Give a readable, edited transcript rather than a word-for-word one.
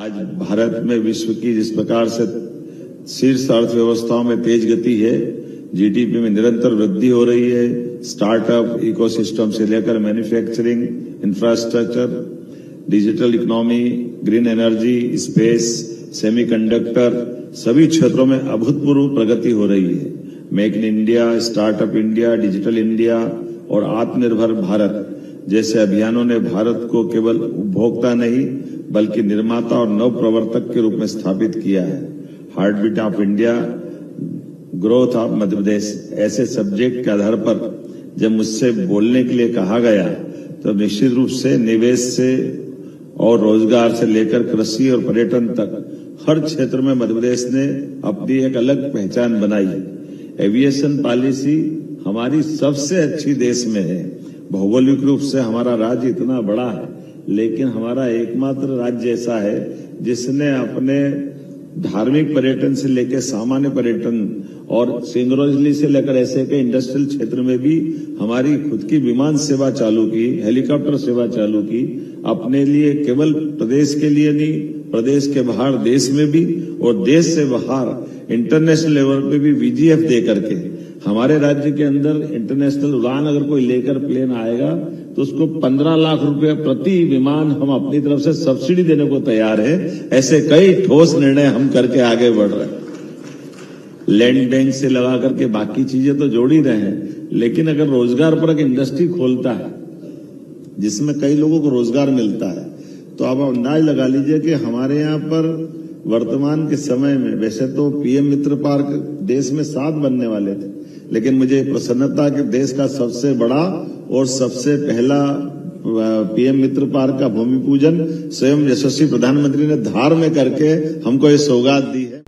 आज भारत में विश्व की जिस प्रकार से शीर्ष अर्थव्यवस्थाओं में तेज गति है, जीडीपी में निरंतर वृद्धि हो रही है, स्टार्टअप इकोसिस्टम से लेकर manufacturing, infrastructure, digital economy, green energy, space, semiconductor, सभी क्षेत्रों में अभूतपूर्व प्रगति हो रही है। Make in India, startup India, digital India और आत्मनिर्भर भारत जैसे अभियानों ने भारत को केवल उपभोक्ता नहीं बल्कि निर्माता और नव प्रवर्तक के रूप में स्थापित किया है। Heartbeat of India, growth of Madhya Pradesh ऐसे सब्जेक्ट के आधार पर जब मुझसे बोलने के लिए कहा गया तो निश्चित रूप से निवेश से और रोजगार से लेकर कृषि और पर्यटन तक हर क्षेत्र में मध्य प्रदेश ने अपनी एक अलग पहचान बनाई है। एविएशन पॉलिसी हमारी सबसे अच्छी देश में है। भौगोलिक रूप से हमारा राज्य इतना बड़ा है, लेकिन हमारा एकमात्र राज्य ऐसा है जिसने अपने धार्मिक पर्यटन से लेकर सामान्य पर्यटन और सिंगरोजली से लेकर ऐसे के इंडस्ट्रियल क्षेत्र में भी हमारी खुद की विमान सेवा चालू की, हेलीकॉप्टर सेवा चालू की। अपने लिए केवल प्रदेश के लिए नहीं, प्रदेश के बाहर देश में भी और देश से बाहर इंटरनेशनल लेवल पे भी वीजीएफ दे करके हमारे राज्य के अंदर इंटरनेशनल उड़ान अगर कोई लेकर प्लेन आएगा तो उसको 15 लाख रुपए प्रति विमान हम अपनी तरफ से सब्सिडी देने को तैयार है। ऐसे कई ठोस निर्णय हम करके आगे बढ़ रहे हैं। लैंड बैंक से लगा करके बाकी चीजें तो जोड़ ही रहे हैं, लेकिन अगर रोजगार पर एक इंडस्ट्री खोलता है जिसमें कई लोगों को रोजगार मिलता है तो आप अंदाज लगा लीजिए कि हमारे यहाँ पर वर्तमान के समय में वैसे तो पीएम मित्र पार्क देश में 7 बनने वाले थे, लेकिन मुझे प्रसन्नता कि देश का सबसे बड़ा और सबसे पहला पीएम मित्र पार्क का भूमि पूजन स्वयं यशस्वी प्रधानमंत्री ने धार में करके हमको ये सौगात दी है।